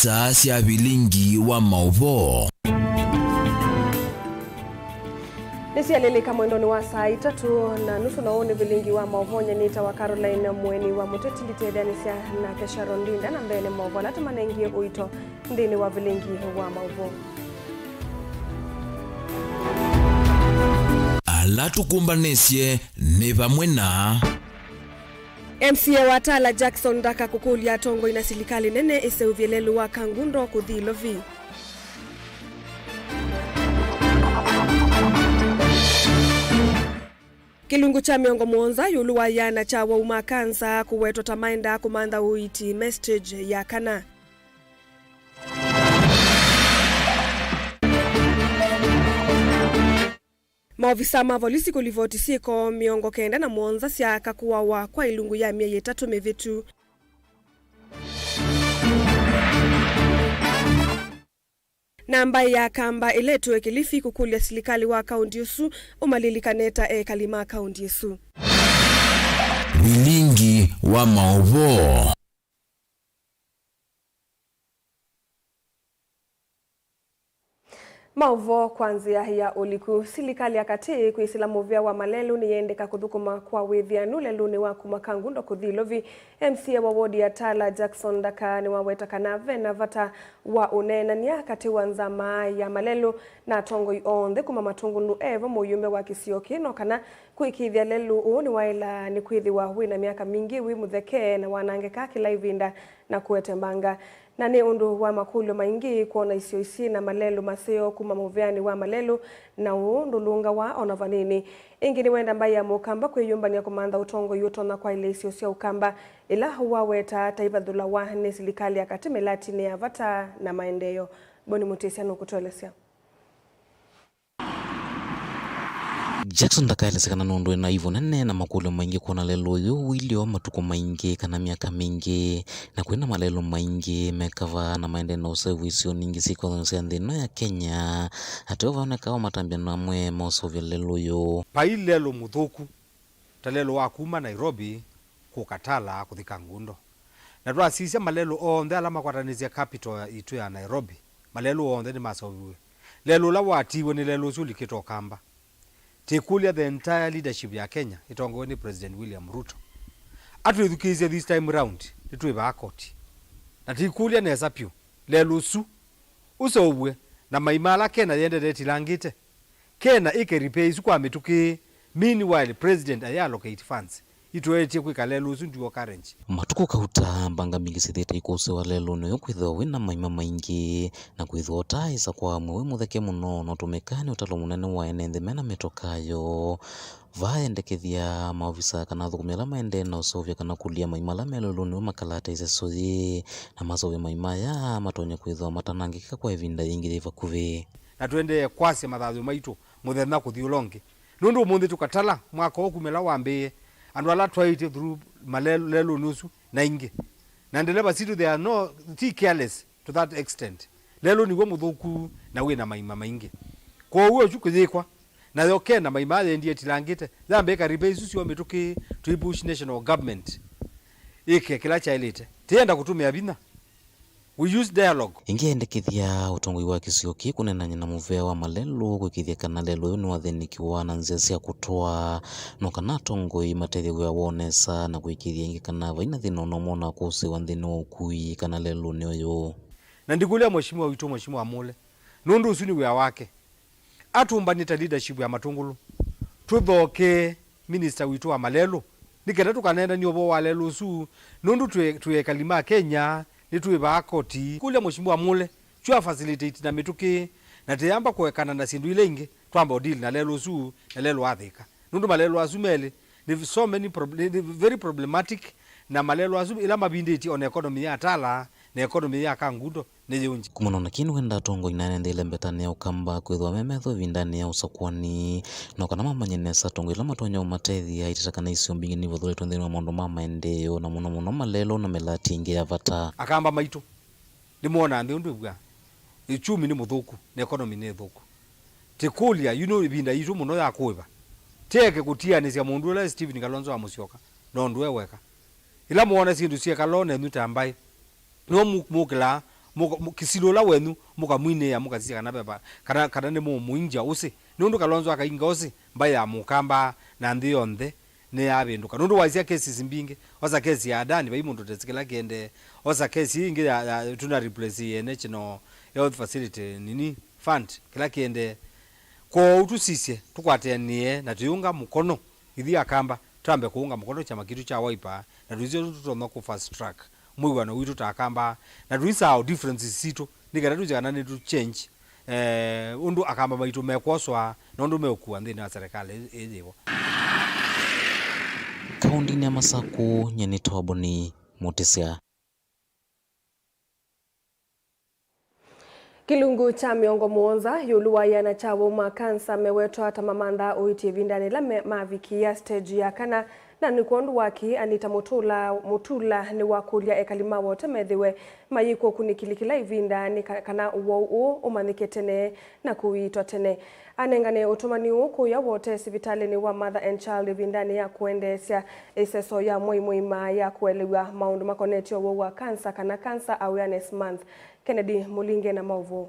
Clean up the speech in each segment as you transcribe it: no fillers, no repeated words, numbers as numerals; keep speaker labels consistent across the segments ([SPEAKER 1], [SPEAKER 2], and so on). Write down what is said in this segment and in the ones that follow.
[SPEAKER 1] isaa cia Vilingi wa Mauvoo.
[SPEAKER 2] Nisialilika mwendoni wa saa 3:30 na one Vilingi wa Mauvoo nyanita wa Caroline mweni wa muteti litedhanisia na kesharo ndinda na mbele Mauvoo latamana ingie uito ndini wa Vilingi wa Mauvoo.
[SPEAKER 1] Alatukumbanesie ni vamwe na
[SPEAKER 2] MCA wa Tala Jackson daka kukulia tongo ina silikali nene iseuvyelelu wa kangundo kuthilovi. Kilungu cha miongo mwonza yulu wa yana cha wa umakansa kuweto tamainda kumanda uiti message ya kana. Maofisa mavolisi kulivoti siko miongo kenda na mwonza siaka kuwawa kwa ilungu ya 300 mevitu. Namba ya kamba iletwe Kilifi kukulia silikali wa kaunti Yesu umalilikaneta kalima kaunti Yesu.
[SPEAKER 1] Vilingi wa Mauvoo.
[SPEAKER 2] Mauvoo kwanzia ya uliku silikali ya kati kuisilamu vya wa malelu ni yendeka kuthukuma kwa withianu leluni wa kumakangundo kuthilovi. MCA wa wodi ya Tala Jackson daka ni waweta kanave na vata wa unena ni kati wanzama ya malelu na tongo ionde kuma matungulu evo muyumbe wa kisioki no kana kuikithia lelu uoni waila ni kuithi wa hui na miaka mingi wi mutheke na wanangeka kila ivinda na kuetembanga. Na ni undu wa makulio maingi kuona isio isi na malelu maseo kuma muvyani wa malelu na undu lunga wa onavanini. Ingi ni wenda mbai ya mukamba kwe yumba ni ya kumanda utongo yuto na kwa ile isio sia ukamba ila huwa weta taiva dhula wahane silikali ya katime latini ya vata na maendeyo. Boni mutesi anu kutuelesea.
[SPEAKER 3] Jackson dakaelezekana nundu na hivyo nene na makulio maingi kuona lelo yu ilio matuko maingi kana miaka mingi na kuena malelo maingi mekava na maende na usewisio ningi siko nsia ndino ya Kenya hatuwa waneka wa matambiano amwe mausovya lelo yu
[SPEAKER 4] pai lelo muthuku ta lelo wakuma Nairobi kukatala kuthikangundo na tuwa sisia malelo onde alama kwatanizia capital itu ya Nairobi malelo onde ni masoviwe lelo la watiwe ni lelo suli kito kamba tekulia the entire leadership ya Kenya itongo ni President William Ruto atu edukize this time round litwe ba akoti na tekulia neza pio lelo su usowwe na maimala Kenya yende tilangite Kenya ikeripace kwa mituki meanwhile president ayallocate funds itoetie kwika lelo su ndio currency
[SPEAKER 3] matuko kauta mbanga mingi sitheta ikose wa lelo no kwithwa wina maima maingi na kwithwa taisa kwa mwe mutheke muno no tumekani utalo munene wa enende mena metokayo vaendekethia maofisa kana thukumela maende na usovya kana kulia maimala melolo ni makalata ise soyi na masovya maimaya matonya kwithwa matanangika kwa evinda yingi vakuvi
[SPEAKER 4] na twende kwase mathazo maitu muthena kuthiulonge nundu mundi tukatala mwaka okumela wambe andu ala twaite through malelo nusu na ingi na ndeleba situ they are no careless to that extent lelo ni muthuku na wina maima maingi kwa huo chukuthikwa na yoke na maima ndiye tilangite zambe karibesu sio mituki to push national government ike kila chailite tienda kutumia bina we use dialogue
[SPEAKER 3] ingiendekithia utongoi wa kisioki kunenanya na muvea wa malelo kwikithia kana lelo ni wathenikiwa na nzia cia kutoa no kana tongoi matethio ya wonesa na kwikithia ingi kana vaina thino no mona kuse wa nthino ukui kana lelo ni oyo
[SPEAKER 4] na ndikulia mheshimiwa witu mheshimiwa Mule nundu usuni wia wake atumbanita leadership ya matungulu tuthoke minister witu wa malelo nikenda tukanenda ni obo wa lelo su nundu tuwe kalima Kenya litwe ba akoti kule mheshimiwa Mule chua facilitate na mituki na teyamba kuwekana na sindu ile ingi twamba deal na lelo su na lelo athika nundu malelo azumele ni so many very problematic na malelo azum ila mabinditi on economy ya Tala na economy ya Kangundo ne yunji
[SPEAKER 3] kumonona kinu wenda tongo inane ile mbetane ya ukamba kwithwa memetho vindani ya usakwani no kana mamanyenesa tongo ila matonya umatethia ititakana isio mbingi ni vothole twendeni wa mondo mama endeo na muno malelo na melati ingi ya vata
[SPEAKER 4] akamba maitu limuona ndi undu bwa ichumi ni muthuku na economy ni thuku tikulia ibinda itu muno ya kuiva teke kutianisia mundu ula Stephen Kalonzo wa Musyoka no ndu weka ila muone sindu cia kalone nutambai no mukila kisilola wenu mukamwine ya mukazia kana beba kana ne muinja usi nundu kalonzo akainga usi mbaya mukamba na ndiyonde ne abenduka nundu wazia kesi zimbinge oza kesi ya adani bai muntu tetsikela kende oza kesi ingi ya tuna replace yene chino health facility nini fund kila kende ko utusisye tukwatenie na tuyunga mukono ithi akamba tambe kuunga mukono chama kitu cha Wiper na tuizio tutonda ku fast track mwiwana witu takamba na tuisa au differences situ nikana tujana ne tu change undu akamba baitu mekoswa na undu mekuwa ndini wa serikali ejevo.
[SPEAKER 3] Kaunti ya Masaku nyenitoboni Mutesia.
[SPEAKER 2] Kilungu cha miongo muonza yuluwaya na chawo makansa mewetwa hata mamanda uiti vindani la mavikia stage ya kana na nikuondu waki Anita Mutula ni wakulia ekalima wote medhiwe mayiko kunikilikila ivindani kana uwo umanike tene na kuitwa tene anengane utumani uku ya wote sivitali ni wa mother and child ivindani ya kuendesya iseso ya muima ya kuelewa maundu makoneti owo wa kansa kana Cancer Awareness Month. Kennedy Mulinge na Mauvoo.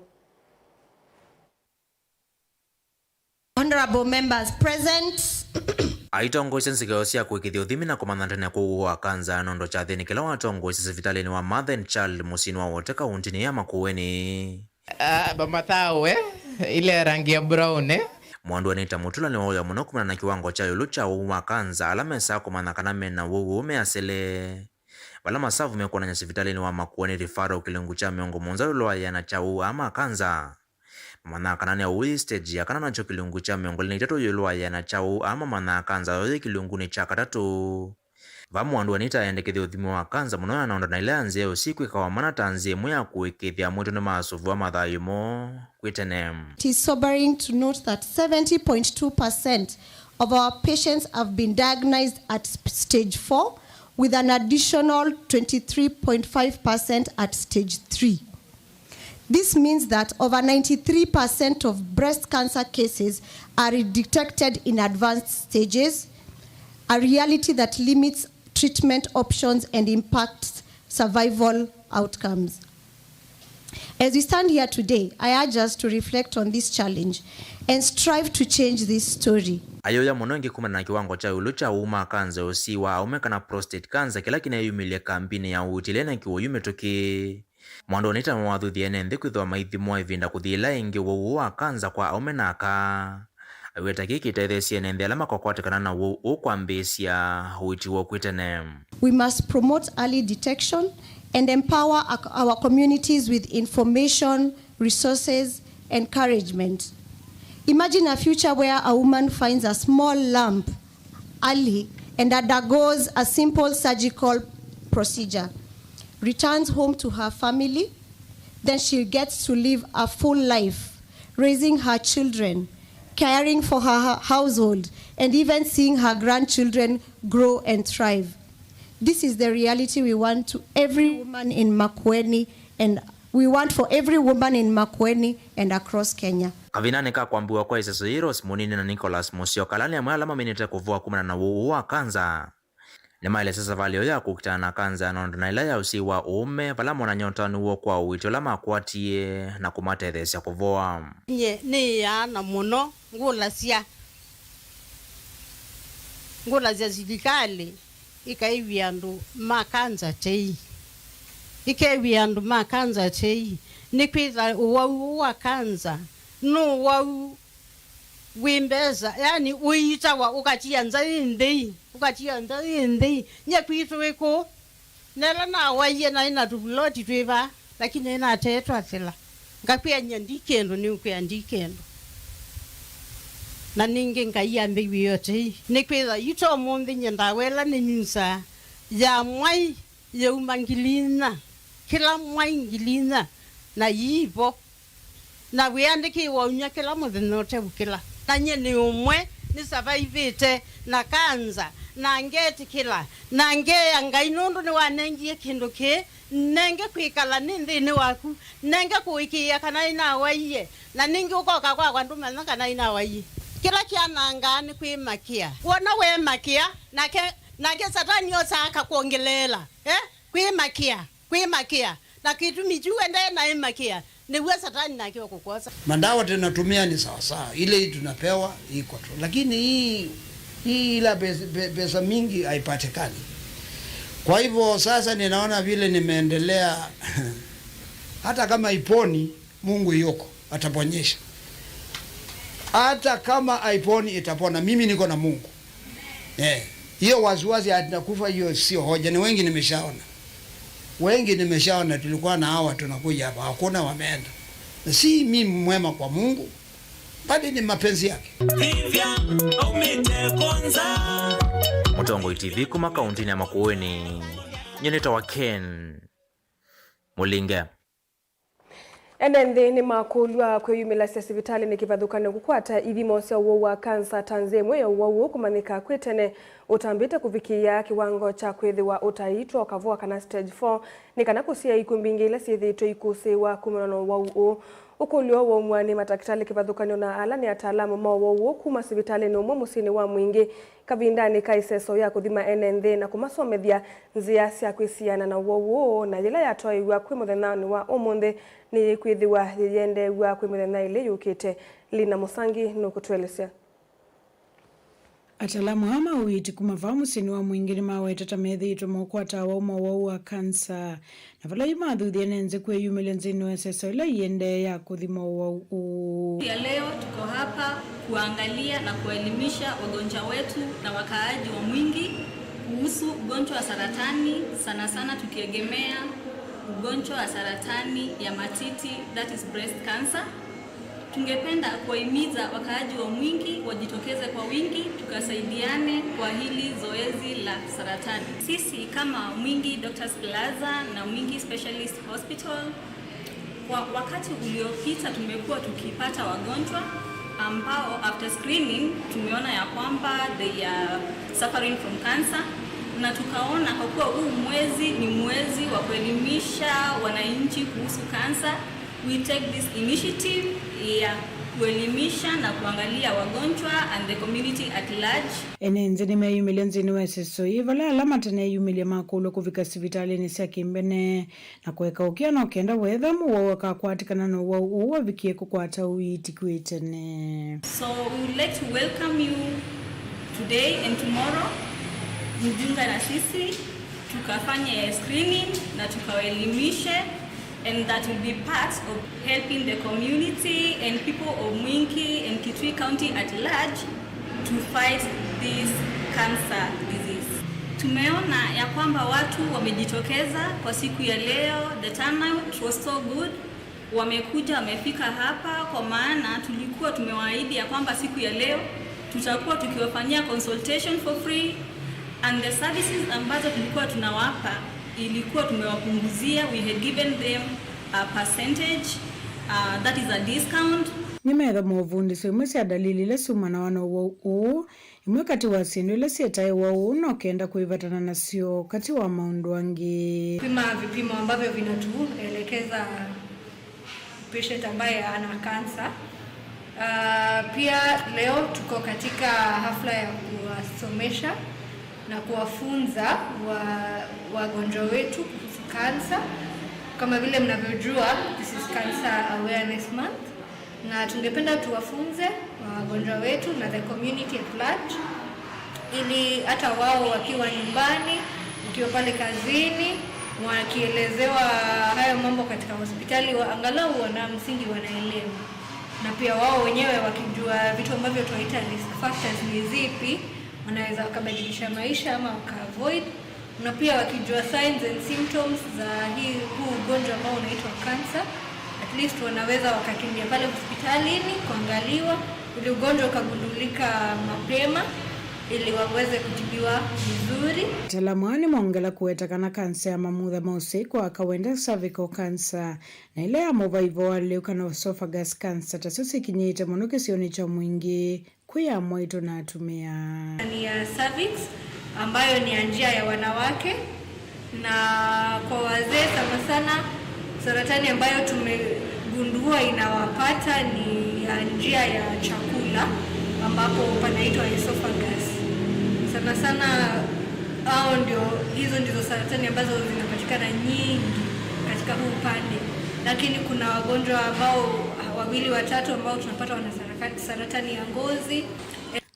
[SPEAKER 5] Honorable members present.
[SPEAKER 3] Aitongoise nsikiosia kuikithia uthimi na komandantani ya kuugua kanza nondo cha thini kila watongoise sivitalini wa mother and child musini wa wote kauntini ya Makueni.
[SPEAKER 6] Bamatawe ile rangi ya brown
[SPEAKER 3] Mwandu Anita Mutula ni waoya muno kumana na kiwango cha yulu cha uwa kanza alamesa kumana kaname na wugu measele. Wala masavu mekuwa na nyasivitalini wa Makueni rifara ukilungu cha miongo monza yuluwaya na cha uwa ama kanza. Mana kanani ya uwi stage ya kanana cho kilungu cha miongo lini tatu yuluwaya na cha uwa ama mana kanza yoye kilungu ni cha katatu. Mwandu Anita yendekithia uthimi wa kanza muno ya naonda na ile anzia usiku ikawa mana tanzie muya kuikithia mwitu ni maasuvu wa mathayumo kwitenem.
[SPEAKER 5] It is sobering to note that 70.2% of our patients have been diagnosed at stage 4 with an additional 23.5% at stage 3. This means that over 93% of breast cancer cases are detected in advanced stages, a reality that limits treatment options and impacts survival outcomes. As we stand here today, I urge us to reflect on this challenge and strive to change this story.
[SPEAKER 3] Ayoya muno ingi kumana na kiwango cha ulu cha uma kanza usiwa aumeka na prostate cancer kila kina yumilia kampini ya utilena kiwa yumetoki. Mwandu Anita mwadhuthi enende kwithwa maithimo ivinda kuthila ingi wa kanza kwa aumenaka. Aweta kiki taithesi enende alama kwa kwatikana na kwa mbesya uiti wa kwitene.
[SPEAKER 5] We must promote early detection and empower our communities with information, resources, encouragement. Imagine a future where a woman finds a small lump early and undergoes a simple surgical procedure, returns home to her family, then she gets to live a full life, raising her children, caring for her household, and even seeing her grandchildren grow and thrive. This is the reality we want to every woman in Makueni, and we want for every woman in Makueni and across Kenya.
[SPEAKER 3] Kavinane ka kwambiwa kwa iseso Heroes Munini na Nicholas Musio kalani ya mwalama minite kuvua kumana na wa kanza. Nema ile sasa valio ya kukitana na kanza na ndona ya usiwa ume vala mwana nyota nuo kwa uito lama kuatie na kumate dhesi ya kuvua.
[SPEAKER 7] Ni ya na muno ngula zia zidikali ikaiviandu makanza tei. Ikaiviandu makanza tei. Nikwitha uwa kanza. No wau wimbeza yani uita wa ukachianza indi nyakwitwe ko nela na waye na ina duloti twiva lakini ina tetwa thila ngapia nyandikendo ni ukuyandikendo na ninge ngayambe wiyote nikwitha ito mundi nyandawela ni nyinsa ya mwai ya umangilina kila mwai ngilina na yibo na wiandiki wa unyakela muthinote ukila na nyeni umwe ni survivete na kanza na ngeti kila na ngeya ngainundu ni wanengie kindu ke nenge kwikala nindi ni waku nenge kuikia kana ina waiye na ningi ukoka kwa nduma kana ina waiye kila kiananga ni kwimakia wona we makia nake satani osaka kuongelela kwimakia na kitu mijuwe ndaye na emakia ni wewe satani na kiwa kukosa.
[SPEAKER 8] Mandawa tunatumia ni sawa sawa, ile tunapewa iko tu, lakini hii ila pesa mingi haipatikani. Kwa hivyo sasa ninaona vile nimeendelea hata kama iponi Mungu yuko ataponyesha. Hata kama aiponi itapona, mimi niko na Mungu. Hiyo waziwazi atakufa, hiyo sio hoja. Ni wengi nimeshaona, tulikuwa na hawa tunakuja hapa, hakuna wameenda. Na si mimi mwema kwa Mungu, bali ni mapenzi yake.
[SPEAKER 9] Mutongo TV kuma kaunti ya Makueni, nyeneta wa Ken Mulinge.
[SPEAKER 2] Enende ni makulwa kweyumila sia sivitali ni kivathukane kukwata ithimo cia uwo wa kansa tanzemwe ya uwo kumanika kwitene utambite kuvikia kiwango cha kwithiwa utaitwa kavua kana stage 4 ni kana kusia ikumbingi ila siithitwe ikusiwa kumanono wa uwo ukulio wa umwani matakitali kivathukane na ala ni ataalamu ma uwo kuma sivitali ni umwe musini wa mwingi kavindani kaiseso ya kuthima enende na kumasomethia nzia cia kwisiana na uwo na yila yatoiwa kwi muthenani wa umunthe ni kwithiwa yende wa kwi muthenya ile yukite Lina Musangi nukutwelesya.
[SPEAKER 10] Atalamu ama uiti kumafamu sini wa mwingini mawetata methitwe mokwata wa Mauvoo wa kansa na vala imathuthia nenze kweyumile nzini wa seso ila yende ya kuthima Mauvoo.
[SPEAKER 11] Ya leo tuko hapa kuangalia na kuelimisha wagonjwa wetu na wakaaji wa Mwingi kuhusu ugonjwa wa saratani, sana sana tukiegemea ugonjwa wa saratani ya matiti, that is breast cancer. Tungependa kuwahimiza wakaaji wa Mwingi wajitokeze kwa wingi tukasaidiane kwa hili zoezi la saratani. Sisi kama Mwingi Doctors Plaza na Mwingi Specialist Hospital, kwa wakati uliopita tumekuwa tukipata wagonjwa ambao after screening tumeona ya kwamba they are suffering from cancer, na tukaona kwa kuwa huu mwezi ni mwezi wa kuelimisha wananchi kuhusu kansa, we take this initiative ya kuelimisha na kuangalia wagonjwa and the community at large.
[SPEAKER 10] Enenze ni meyumile nzini wa seso ivala alama tene yumile makulo kuvika sivitali ni sia kimbene na kuweka ukia na ukienda wetha Mauvoo wakakwatikana na uwa vikie kukwata uiti kwitene.
[SPEAKER 11] So we would like to welcome you today and tomorrow. Mjunga na sisi tukafanye screening na tukaelimishe, and that will be part of helping the community and people of Mwingi and Kitui County at large to fight this cancer disease. Tumeona ya kwamba watu wamejitokeza kwa siku ya leo, the turnout was so good. Wamekuja, wamefika hapa kwa maana tulikuwa tumewaahidi ya kwamba siku ya leo tutakuwa tukiwafanyia consultation for free, and the services ambazo tulikuwa tunawapa ilikuwa tumewapunguzia. We had given them a percentage, that is a discount.
[SPEAKER 10] Nimetha Mauvoo ndiso imwe cia dalili ile sumana wana Mauvoo imwe kati wa sindu ile sietae Mauvoo na ukienda kuivatana nasio kati wa maundu angi.
[SPEAKER 12] Pima vipimo ambavyo vinatuelekeza patient ambaye ana kansa. Pia leo tuko katika hafla ya kuwasomesha na kuwafunza wagonjwa wetu kuhusu kansa. Kama vile mnavyojua, this is Cancer Awareness Month, na tungependa tuwafunze wagonjwa wetu na the community at large, ili hata wao wakiwa nyumbani, wakiwa pale kazini, wakielezewa hayo mambo katika hospitali, angalau wana msingi wanaelewa. Na pia wao wenyewe wakijua vitu ambavyo tunaita risk factors ni zipi, wanaweza wakabadilisha maisha ama waka-avoid. Na pia wakijua signs and symptoms za huu ugonjwa ambao unaitwa cancer, at least wanaweza wakakimbia pale hospitalini kuangaliwa ili ugonjwa ukagundulika mapema ili waweze kutibiwa vizuri.
[SPEAKER 10] Talamani maongela kuwetakana kansa ya mamutha mausi kwa kawenda cervical cancer na ile ya Mauvoo aliukana esophagus cancer tasosi kinyite monoke sioni cha Mwingi kuya moito na atumia.
[SPEAKER 12] Ni ya cervix ambayo ni ya njia ya wanawake, na kwa wazee sana saratani ambayo tumegundua inawapata ni ya njia ya chakula ambapo panaitwa esophagus. Sana hizo ndizo saratani ambazo zinapatikana nyingi katika huu upande, lakini kuna wagonjwa ambao 2-3 ambao tunapata wana saratani ya ngozi.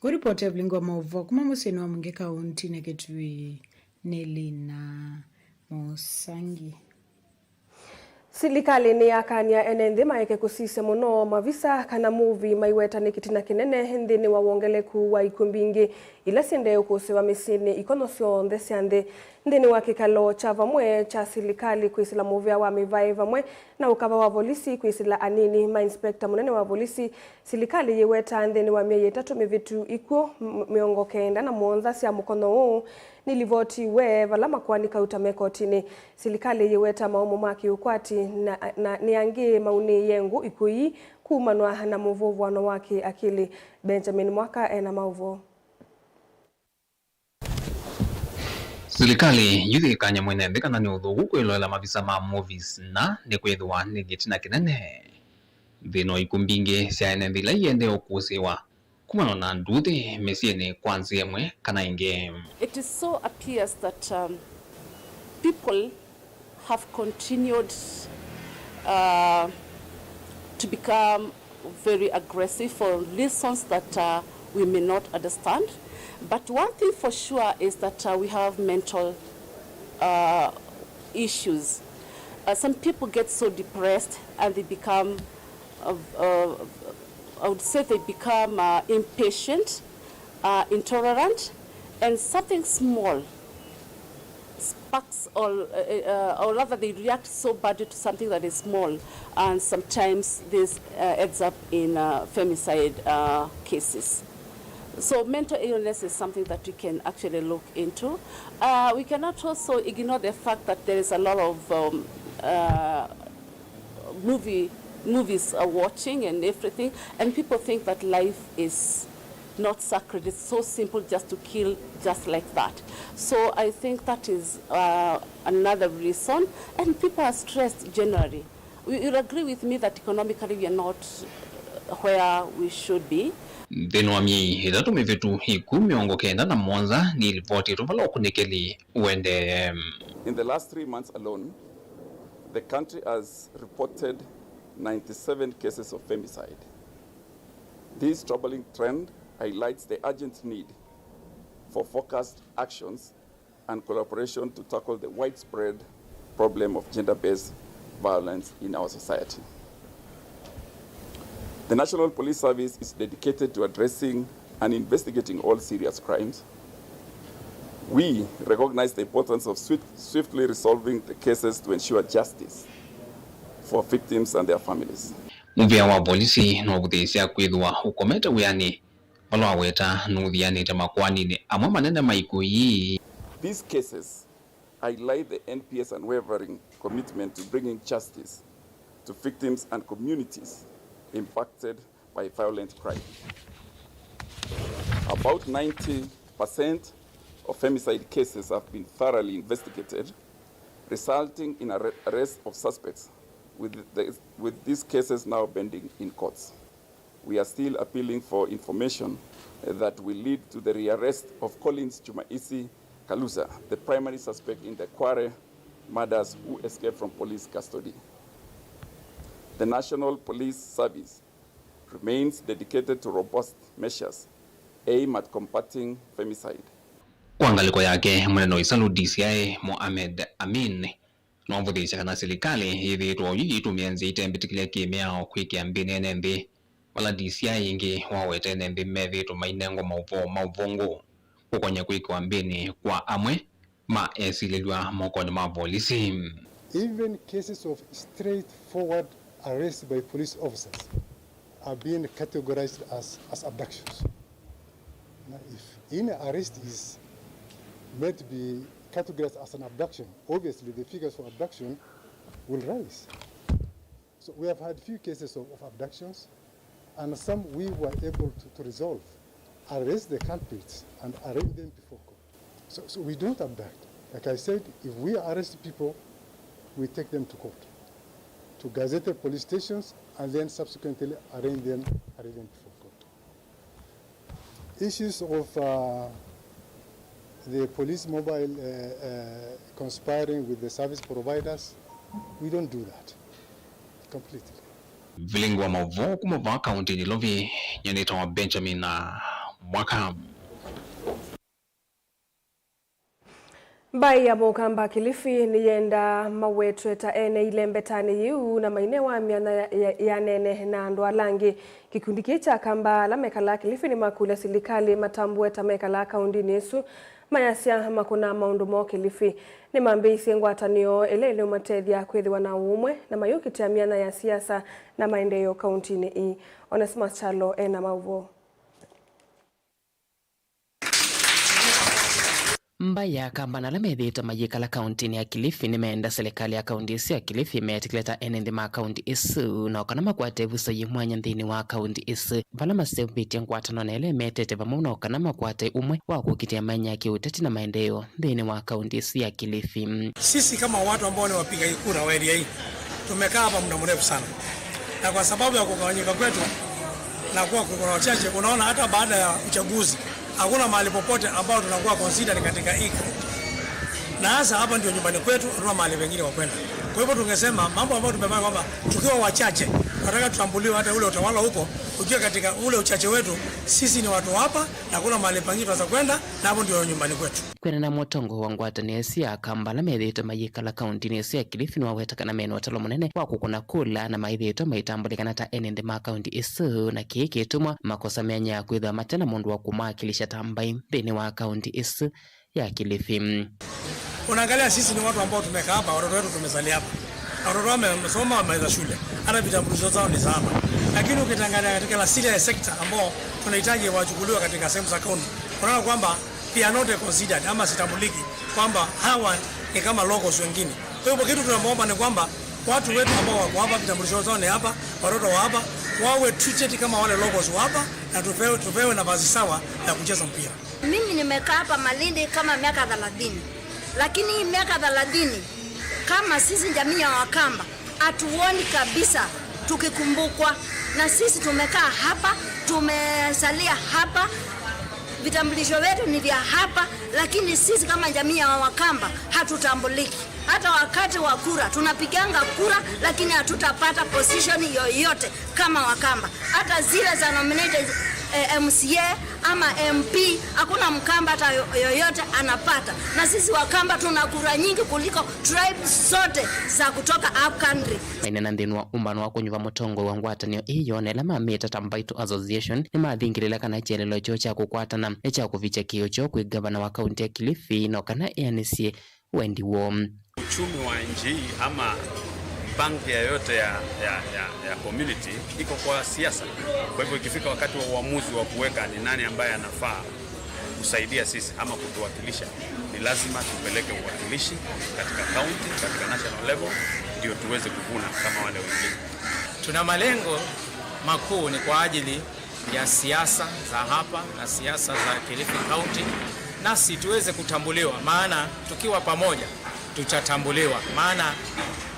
[SPEAKER 10] Kuripoti ya Vilingi wa Mauvoo kuma museni wa Mwingi kaunti na Kitui Nelina Musangi.
[SPEAKER 2] Silikali ni yakania enenthi maeke kusise muno mavisa kana movie maiweta ni kitina kinene nthini wa wongeleku wa ikumbingi ila siende ukusiwa misini ikono cionthe cianthe nthini wa kikalo cha vamwe cha silikali kwisila movie wa mivai vamwe na ukava wa polisi kwisila anini ma inspector munene wa polisi silikali yiweta nthini wa miei 3 mivitu ikuo 97 cia mukono huu nilivoti we vala makwanika utamekotini silikali yiweta maumu maki ukwati na niangi mauni yengu ikui kumanwa na muvuvwano wake akili Benjamin Mwaka ena Mauvoo.
[SPEAKER 13] Silikali yuthikanya mwenende kana ni uthugu kwiloela mavisa ma movies na ni kwithwa ni gitina kinene thino ikumbingi cia enenthi ila iende ukusiwa kumana na nduthi mesieni kwanzi emwe kana ingi.
[SPEAKER 14] It is so appears that people have continued to become very aggressive for reasons that we may not understand. But one thing for sure is that we have mental issues. Some people get so depressed and they become, I would say they become impatient, intolerant, and something small sparks or rather they react so badly to something that is small, and sometimes this ends up in femicide cases. So mental illness is something that we can actually look into. We cannot also ignore the fact that there is a lot of movies watching and everything, and people think that life is not sacred. It's so simple just to kill just like that. So I think that is another reason, and people are stressed generally. You'll agree with me that economically we are not where we should be.
[SPEAKER 13] Thino wa miei 3 mivitu hiku 97 ni ripoti ruvala ukunikeli uende.
[SPEAKER 15] In the last 3 months alone, the country has reported 97 cases of femicide. This troubling trend highlights the urgent need for focused actions and collaboration to tackle the widespread problem of gender-based violence in our society. The National Police Service is dedicated to addressing and investigating all serious crimes. We recognize the importance of swiftly resolving the cases to ensure justice for victims and their families.
[SPEAKER 13] Muvia wa polisi no kuthisia kwithwa ukomete wiani wala weta nuthianite makwanini amwe manene maikui.
[SPEAKER 15] These cases highlight the NPS unwavering commitment to bringing justice to victims and communities impacted by violent crime. About 90% of femicide cases have been thoroughly investigated, resulting in arrest of suspects, with these cases now pending in courts. We are still appealing for information that will lead to the rearrest of Collins Jumaisi Kaluza, the primary suspect in the Kware murders who escaped from police custody. The National Police Service remains dedicated to robust measures aimed at combating femicide.
[SPEAKER 13] Kuangaliko yake mweneno isalu DCI Mohamed Amin no mvudhisha kana silikali hivi tuwaujiji tumienzi itembitikile kimiao kwikia mbini enembi wala DCI ingi wawete enembi mevi tumainengo mauvongo kukonye kwiki mbini kwa amwe ma esililwa mokoni ma polisi.
[SPEAKER 16] Even cases of straightforward arrest by police officers are being categorized as abductions. Now, if any arrest is meant to be categorized as an abduction, obviously the figures for abduction will rise. So we have had few cases of abductions, and some we were able to resolve, arrest the culprits and arraign them before court. So we don't abduct. Like I said, if we arrest people, we take them to court, to gazetted police stations, and then subsequently arraign them before court. Issues of the police mobile conspiring with the service providers, We don't do that completely.
[SPEAKER 13] Vilingi wa Mauvoo kumava kaunti ni lovi nyeneta wa Benjamin na mwaka
[SPEAKER 2] Bai ya mukamba Kilifi ni yenda mawetweta ene ilembetani yu na mainewa miana ya nene na ndoalangi. Kikundi kicha kamba la mekala Kilifi ni makule silikali matambueta mekala kaundi nesu mayasia makuna maundu mo Kilifi. Ni mambisi ngwatanio elele umatethia kwithiwa na umwe na mayukitia miana ya siasa na maendeleo kaunti ni Onesmus Chalo ena Mauvoo.
[SPEAKER 17] Mbaya kambana la medhita majikala kaunti ya Kilifi ni meenda serikali ya kaunti ya Kilifi meetikleta enende ma kaunti isu na okana makwate vuso yimwanya nthini wa kaunti isu vala maseubitia nkwatano na ele metete vamu na okana makwate umwe wa kukitia manya kiuteti na maendeleo nthini wa kaunti isu ya Kilifi.
[SPEAKER 18] Sisi kama watu ambao ni wapiga kura wa area hii tumekaa hapa muda mrefu sana, na kwa sababu ya kugawanyika kwetu na kuwa kuna wachache, unaona hata baada ya uchaguzi hakuna mahali popote ambao tunakuwa considered katika hii. Na hasa hapa ndio nyumbani kwetu, tuna mahali pengine wa kwenda. Kwa hivyo tungesema mambo ambayo tumepanga kwamba tukiwa wachache tunataka tutambuliwe hata ule utawala huko, ukiwa katika ule uchache wetu sisi ni watu hapa na kuna mahali pengine tunaweza kwenda na hapo ndio nyumbani kwetu.
[SPEAKER 17] Kwena na motongo wa ngwatanesi ya kambala methito mayikala kaunti nesi ya Kilifi ni wawetakana meno watalo munene wako kuna kula na maithito maitambulikana ta enende ma kaunti isu na kiki tumwa makosa menya kwitha matena mundu wa kumakilisha tambai thini wa kaunti isu ya Kilifi.
[SPEAKER 18] Unaangalia sisi ni watu ambao tumekaa hapa, watoto wetu tumezalia hapa. Watoto wamesoma wamaliza shule. Hata vitambulisho zao ni hapa. Lakini ukitangalia katika la sile sector ambao tunahitaji wachukuliwe katika sehemu za kaunti, unaona kwamba pia not considered ama sitambuliki kwamba hawa ni kama locals wengine. Kwa hivyo kitu tunaomba ni kwamba watu wetu ambao wako hapa vitambulisho zao ni hapa, watoto wa hapa wawe treated kama wale locals wa hapa na tupewe nafasi sawa ya kucheza mpira.
[SPEAKER 19] Mimi nimekaa hapa Malindi kama miaka 30. Lakini hii miaka 30 kama sisi jamii ya Wakamba hatuoni kabisa tukikumbukwa, na sisi tumekaa hapa, tumesalia hapa, vitambulisho wetu ni vya hapa, lakini sisi kama jamii ya Wakamba hatutambuliki. Hata wakati wa kura tunapiganga kura, lakini hatutapata position yoyote kama Wakamba. Hata zile za nominated MCA ama MP hakuna Mkamba hata yoyote anapata, na sisi Wakamba tuna kura nyingi kuliko tribes zote za kutoka up country.
[SPEAKER 17] Mainena ndinwa umbano wa kunyuva motongo wa ngwatanio iyo nela mamita Tambaito Association ni mathingirila kana chelelo cho cha kukwatana cha kuvicha kio cho kwa gavana wa kaunti ya Kilifi no kana ANC Wendy Wom.
[SPEAKER 20] Uchumi wa nchi ama banki yoyote ya community iko kwa siasa. Kwa hivyo ikifika wakati wa uamuzi wa kuweka ni nani ambaye anafaa kusaidia sisi ama kutuwakilisha, ni lazima tupeleke uwakilishi katika county, katika national level, ndio tuweze kuvuna kama wale wengine.
[SPEAKER 21] Tuna malengo makuu ni kwa ajili ya siasa za hapa na siasa za Kilifi County, nasi tuweze kutambuliwa, maana tukiwa pamoja tutatambuliwa. Maana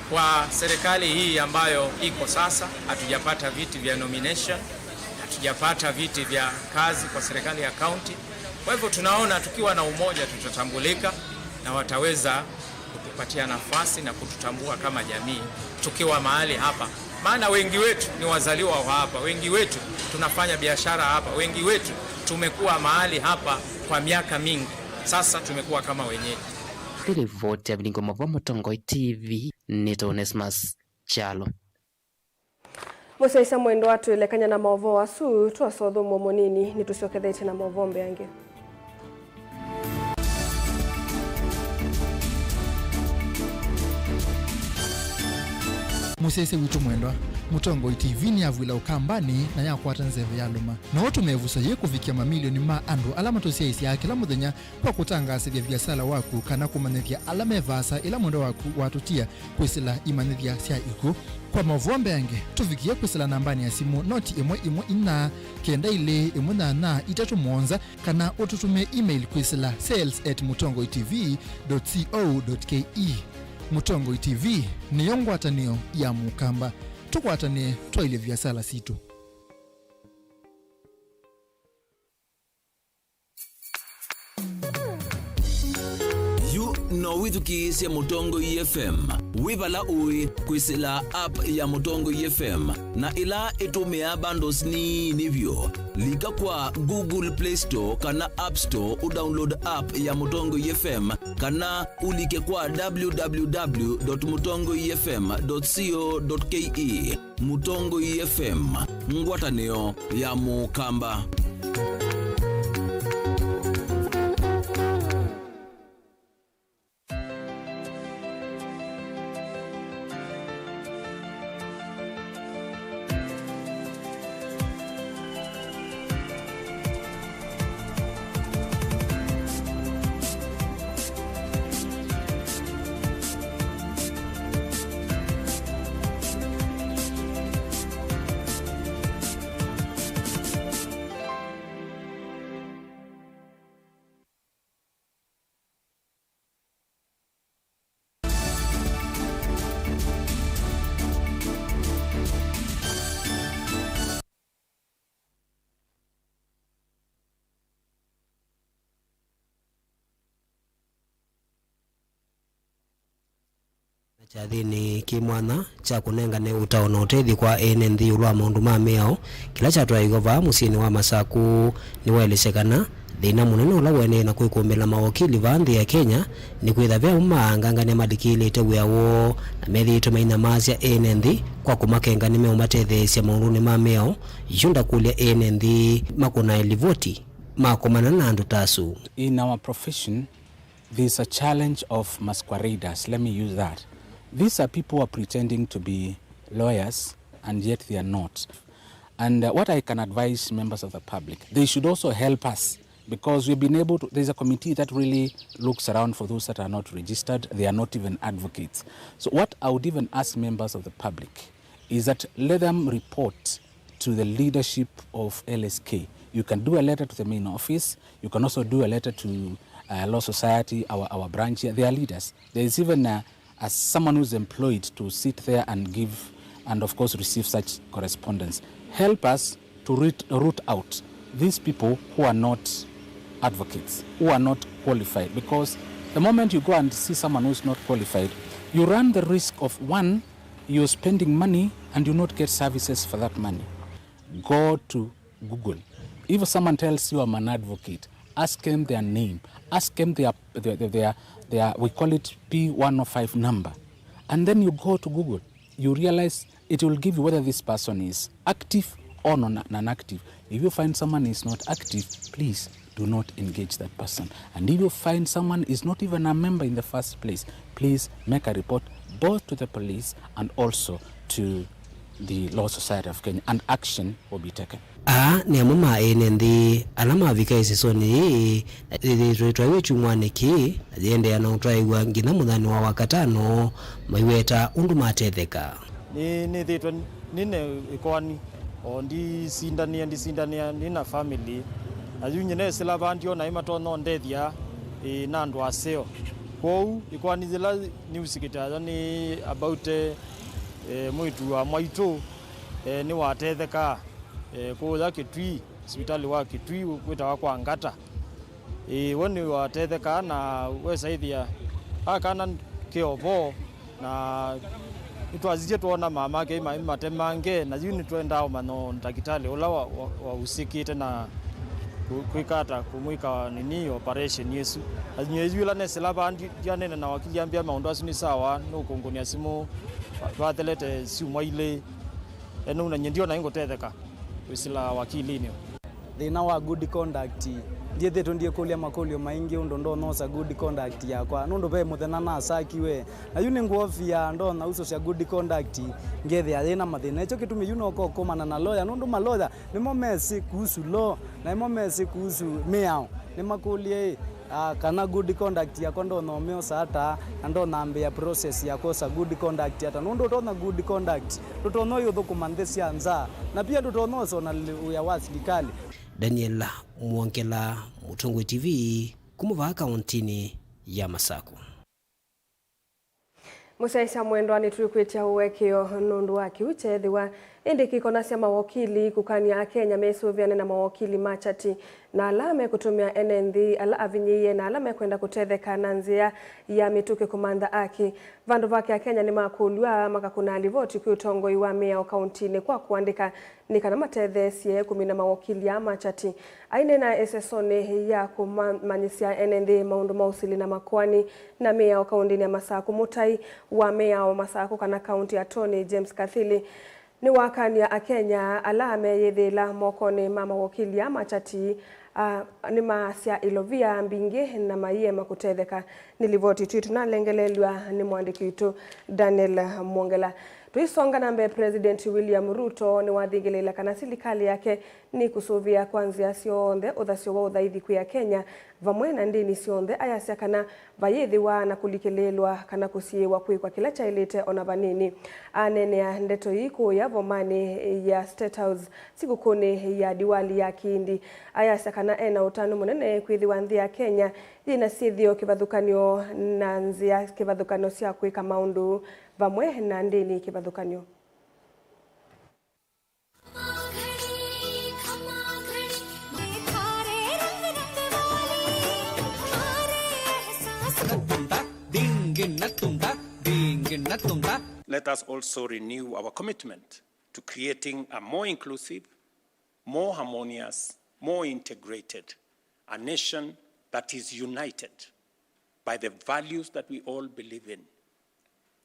[SPEAKER 21] kwa serikali hii ambayo iko sasa hatujapata viti vya nomination, hatujapata viti vya kazi kwa serikali ya county. Kwa hivyo tunaona tukiwa na umoja tutatambulika na wataweza kutupatia nafasi na kututambua kama jamii tukiwa mahali hapa. Maana wengi wetu ni wazaliwa wa hapa, wengi wetu tunafanya biashara hapa, wengi wetu tumekuwa mahali hapa kwa miaka mingi. Sasa tumekuwa kama wenyeji.
[SPEAKER 17] Ripoti ya Vilingi wa Mauvoo Motongo TV ni Onesmus Chalo.
[SPEAKER 2] Musaisa mwendo watu elekanya na Mauvoo wasu tuasodho mwomonini ni tusiokethete na Mauvoo mbeange.
[SPEAKER 22] Musese witu mwendwa Motongo TV ni avwila ukambani na yakwata nzeve ya luma na watu mevusa ye kufikia mamilioni ma andu alama tosia isi ya kila muthenya kwa kutangasithia biasala waku kana kumanithia alama evasa ila mwendo waku watutia kwisila imanithia sia iku kwa Mauvoo mbeange tufikia kwisila nambani ya simu noti ina kenda ile na itatu mwonza kana ututume email kwisila sales@mutongotv.co.ke. Motongo TV ni yongwatanio ya mukamba tukwatanie twaile biasala situ.
[SPEAKER 1] You no withukisya Mutongo FM wibala ui kwisila app ya Mutongo FM na ila itumia bundles ni nivyo lika kwa Google Play Store kana App Store udownload app ya Mutongo FM kana ulike kwa www.mutongofm.co.ke. Mutongo FM, ngwataneo ya Mukamba.
[SPEAKER 4] Chathini kimwana cha kunengane utaona utethi kwa NND ulwa maundu ma miao kila chatwa igova musini wa Masaku ni waelesekana thina munene ula wene na kwikumbila mawakili vanthi ya Kenya ni kwitha vya ngangane madikilite wiawo na methi tumaina masya NND kwa kumakengani me umatethesya maundu ma miao yunda kulia NND makuna elivoti makomana na andu tasu.
[SPEAKER 6] In our profession there's a challenge of masqueraders, let me use that. These are people who are pretending to be lawyers and yet they are not. And what I can advise members of the public, they should also help us because we've been able to, there's a committee that really looks around for those that are not registered. They are not even advocates. So what I would even ask members of the public is that let them report to the leadership of LSK. You can do a letter to the main office. You can also do a letter to Law Society, our branch here. They are leaders. There is even as someone who's employed to sit there and give and of course receive such correspondence. Help us to root out these people who are not advocates, who are not qualified, because the moment you go and see someone who's not qualified, you run the risk of one, you're spending money and you not get services for that money. Go to Google. If someone tells you I'm an advocate, ask them their name, ask them their we call it P105 number. And then you go to Google. You realize it will give you whether this person is active or non-active. If you find someone is not active, please do not engage that person. And if you find someone is not even a member in the first place, please make a report both to the police and also to the Law Society of Kenya, and action will be taken.
[SPEAKER 4] Ni amuma NND alama vika isisoni retwawe chumwane ki ajende ya nautwaigwa ngina muthani wa wakatano maiweta undu matetheka
[SPEAKER 23] ni thitwa nine ikwani ondi sindania nina family ayunyene sila bandio na imatono ndethia na andu aseo kwou ikwani zila niusikita ni about mwitu wa maitu ni watetheka kuza Kitui hospitali wa Kitui kwita kwa ngata woni watetheka na wesaithia akana kiobo na itwazije tuona mama ke matemange na yuni twenda mano ndakitali ula wa usikite na kwikata kumwika nini operation Yesu anyezula nesela bandi yanene na wakiliambia maundu asuni sawa no kongonia simu bathelete simu ile eno na nyendio na ingotetheka wisila wakilini
[SPEAKER 24] thina wa good conduct ndiye tondie kulia makolio maingi undo nosa good conduct yakwa nundo be muthena na sakiwe na yuni ngofia ndo na uso cia good conduct ngethe athina mathina echo kitumi yuno komana na lawyer nundo maloya nimo mesi kuhusu law na nimo mesi kuhusu miao ni makulie kana good conduct yakwa ndo no meo sata ndo nambia process yakosa good conduct hata nundo tona good conduct tutono yo dokumandesi anza na pia tutono so na ya wasikali.
[SPEAKER 4] Daniel Mwongela, Mutongo TV, kumuva kauntini ya Masaku.
[SPEAKER 2] Musaisa mwendo ani tulikwetia uwekeo nundu waki uchethi wa indi kikona cia mawakili kukania Kenya mesuviane na mawakili machati na alame kutumia NND ala avinyiye na alame kwenda kutetheka na nzia ya mituke kumanda aki vandu vake ya Kenya ni makulwa makakuna alivoti kuutongoi wa mea kauntini kwa kuandika nikana mathethesie kumina mawakili ya machati aine na esesone ya kumanyisia NND maundu mausili na makwani na mea kauntini ya Masaku mutai wa mea wa Masaku kana kaunti ya Tony James Kathili ni wakania a Kenya alame yethela mokone mama wakili ya machati ni masia ilovia mbingi na maie makutetheka nilivoti tuitu na lengelelwa ni mwandiki wetu Daniel Mwongela. Tuisonga nambe President William Ruto ni wathigilela kana serikali yake ni kusuvia kwanzia sionthe uthasio wa uthaithi kwa Kenya vamwe na ndini sionthe ayasia kana vayithiwa na kulikelelwa kana kusiiwa kwa kila chailite ona vanini anene ya ndeto iko ya vomani ya State House sikukuni ya Diwali ya kindi ayasia kana ena utano munene kwithiwa nthi ya Kenya ina sithio kivathukanio na nzia kivathukanio cia kwika maundu vamwe na ndini kivathukanio.
[SPEAKER 3] Let us also renew our commitment to creating a more inclusive, more harmonious, more integrated, a nation that is united by the values that we all believe in,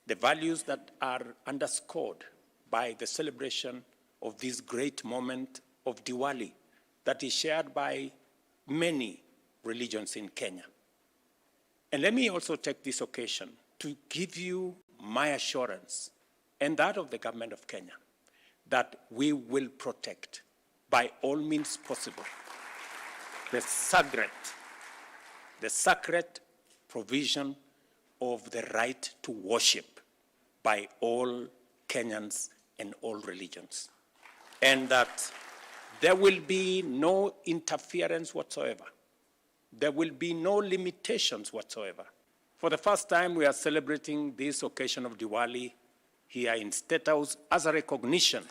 [SPEAKER 3] the values that are underscored by the celebration of this great moment of Diwali that is shared by many religions in Kenya. And let me also take this occasion to give you my assurance and that of the government of Kenya that we will protect by all means possible the sacred provision of the right to worship by all Kenyans and all religions. And that there will be no interference whatsoever. There will be no limitations whatsoever. For the first time, we are celebrating this occasion of Diwali here in State House as a recognition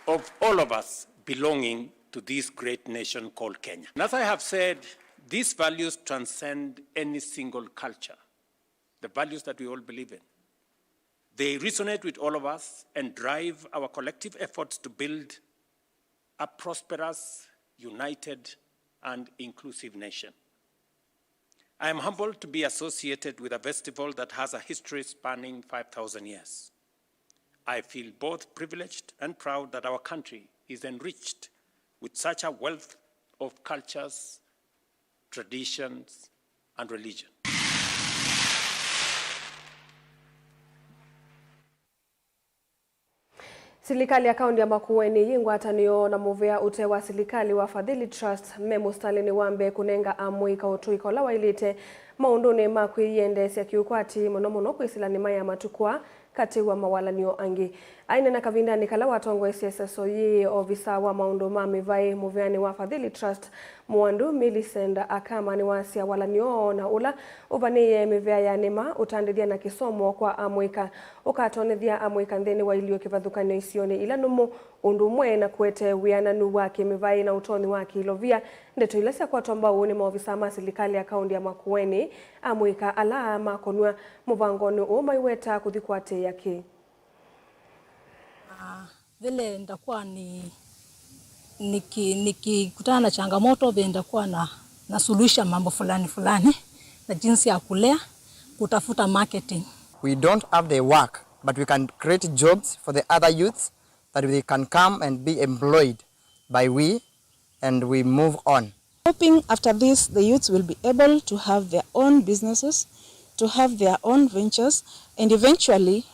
[SPEAKER 3] of all of us belonging to this great nation called Kenya. And as I have said, these values transcend any single culture, the values that we all believe in. They resonate with all of us and drive our collective efforts to build a prosperous, united, and inclusive nation. I am humbled to be associated with a festival that has a history spanning 5,000 years. I feel both privileged and proud that our country is enriched with such a wealth of cultures, traditions, and religion.
[SPEAKER 2] Serikali ya kaunti ya Makueni yingwatanio na muvea ute wa serikali wa Fadhili Trust Memo Stalini wambe kunenga amwika utuiko la wailite maunduni makwiyende cia kiukwati muno kwisilani maya matukwa kati wa mawalanio angi aina na kavindani kala watongo SSO yi ofisa wa maundu mamivai muveani wa Fadhili Trust Mwandu Milisenda akama ni wasia walanio na ula uvaniye mivea ya nima utandithia na kisomo kwa amwika ukatonethia amwika nthini wa ilio kivathukanio isioni ila numu undumwe na kuete wiananu wake mivai na utoni wake ilovia ndeto ila cia kwatomba uuni maofisa ma serikali ya kaunti ya Makueni amwika ala makonwa muvangoni umaiweta kuthikwate yake.
[SPEAKER 5] Vile ndakuwa nikikutana na changamoto vile ndakuwa na suluhisha mambo fulani na jinsi ya kulea kutafuta marketing.
[SPEAKER 7] We don't have the work but we can create jobs for the other youths that they can come and be employed by we and we move on.
[SPEAKER 8] Hoping after this the youths will be able to have their own businesses, to have their own ventures and eventually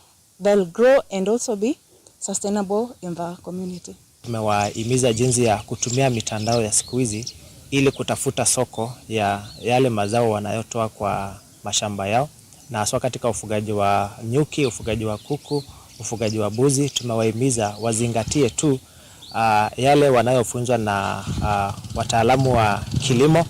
[SPEAKER 8] they'll grow and also be sustainable in the community.
[SPEAKER 25] Tumewahimiza jinsi ya kutumia mitandao ya siku hizi ili kutafuta soko ya yale mazao wanayotoa kwa mashamba yao, na haswa katika ufugaji wa nyuki, ufugaji wa kuku, ufugaji wa mbuzi. Tumewahimiza wazingatie tu yale wanayofunzwa na wataalamu wa kilimo.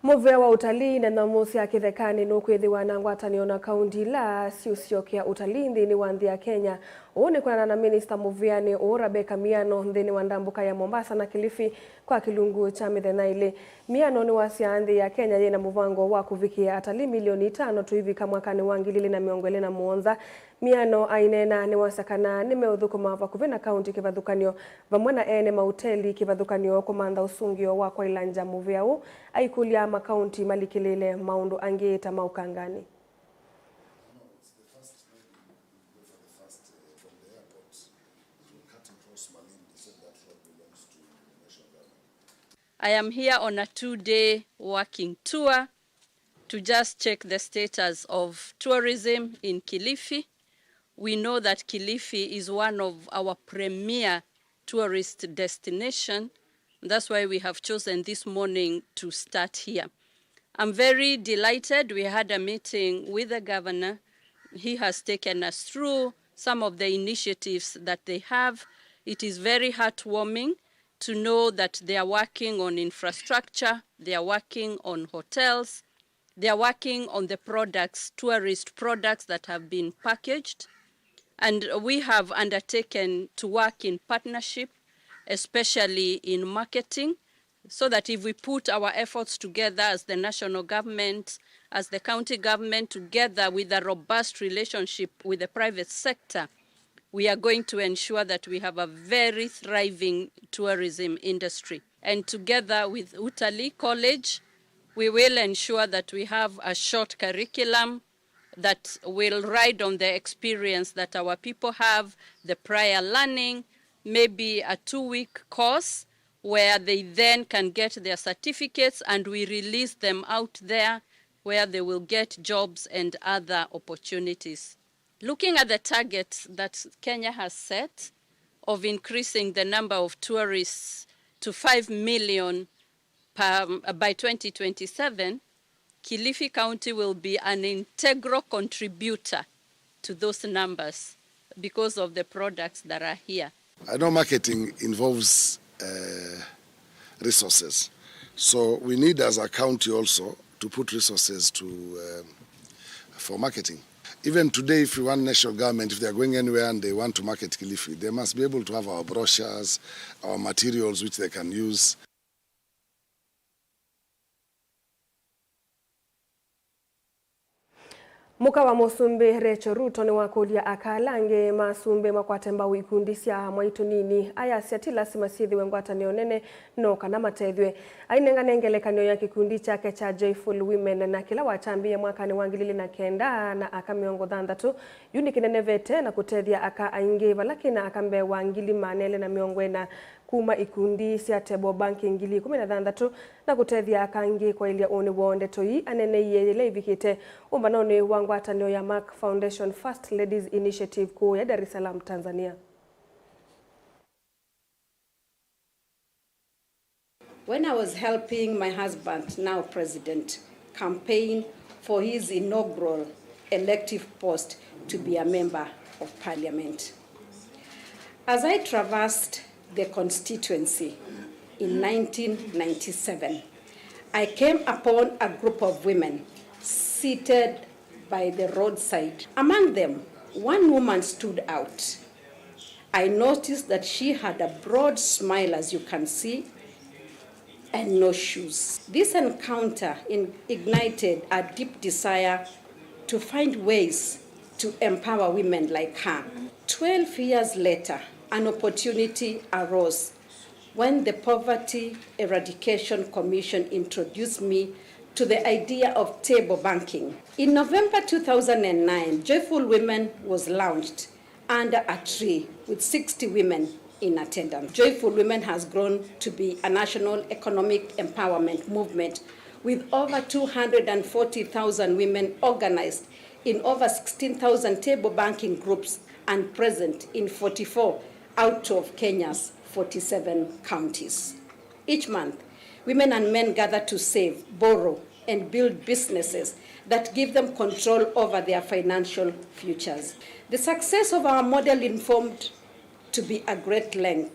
[SPEAKER 2] Muovoo wa utalii na namusi ya kithekani nukwithiwa na ngwatanio na kaundi la siusiokia utalii nthini wa nthi ya Kenya. Uuni kuna na Minister Muviani Rebecca Miano nthini wa ndambuka ya Mombasa na Kilifi kwa kilungu cha mithenya ile. Miano ni wasia nthi ya Kenya yena muvango wa kuvikia atalii milioni 5 tu hivi mwakani wa 2027. Miano ainena ni wasakana nimeudhukuma vakuvina kaunti kivathukanio vamwe na ene mahoteli kivathukanio kumantha usungio wa kwa ilanja Muovoo aikulia makaunti malikilile maundu angita maukangani.
[SPEAKER 9] I am here on a 2-day working tour to just check the status of tourism in Kilifi. We know that Kilifi is one of our premier tourist destination. That's why we have chosen this morning to start here. I'm very delighted. We had a meeting with the governor. He has taken us through some of the initiatives that they have. It is very heartwarming to know that they are working on infrastructure, they are working on hotels, they are working on the products, tourist products that have been packaged. And we have undertaken to work in partnership, especially in marketing, so that if we put our efforts together as the national government, as the county government, together with a robust relationship with the private sector, we are going to ensure that we have a very thriving tourism industry. And together with Utalii College, we will ensure that we have a short curriculum that will ride on the experience that our people have, the prior learning, maybe a 2-week course where they then can get their certificates and we release them out there where they will get jobs and other opportunities. Looking at the target that Kenya has set of increasing the number of tourists to 5 million by 2027, Kilifi County will be an integral contributor to those numbers because of the products that are here.
[SPEAKER 10] I know marketing involves resources. So we need as a county also to put resources for marketing. Even today, if we want national government, if they are going anywhere and they want to market Kilifi, they must be able to have our brochures, our materials which they can use.
[SPEAKER 2] Muka wa Musumbe Recho Ruto ni wakulia akalange masumbe makwatemba wikundisya mwaitu nini aya siatila simasithi wengwata nionene no kana matethwe ainenga nengelekanio ya kikundi chake cha Joyful Women na kila wachambie mwaka ni wangilili na kenda na aka miongo thandatu yuni kinenevete na kutethia aka aingiva lakini akambe wangili manele na miongwena kuma ikundi cia tebo banki ngili 16 na kutethia akangi kwa ilia oni wonde toi anene yele ivikite umbanoni wangwatanio ya Mark Foundation First Ladies Initiative kuu ya Dar es Salaam, Tanzania.
[SPEAKER 11] When I was helping my husband, now president, campaign for his inaugural elective post to be a member of parliament, as I traversed the constituency in 1997, I came upon a group of women seated by the roadside. Among them, one woman stood out. I noticed that she had a broad smile, as you can see, and no shoes. This encounter ignited a deep desire to find ways to empower women like her. 12 years later, an opportunity arose when the Poverty Eradication Commission introduced me to the idea of table banking. In November 2009, Joyful Women was launched under a tree with 60 women in attendance. Joyful Women has grown to be a national economic empowerment movement with over 240,000 women organized in over 16,000 table banking groups and present in 44 out of Kenya's 47 counties. Each month, women and men gather to save, borrow, and build businesses that give them control over their financial futures. The success of our model informed to be a great length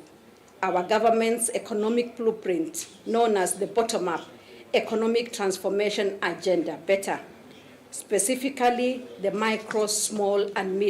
[SPEAKER 11] our government's economic blueprint, known as the bottom-up economic transformation agenda better, specifically the micro, small, and mid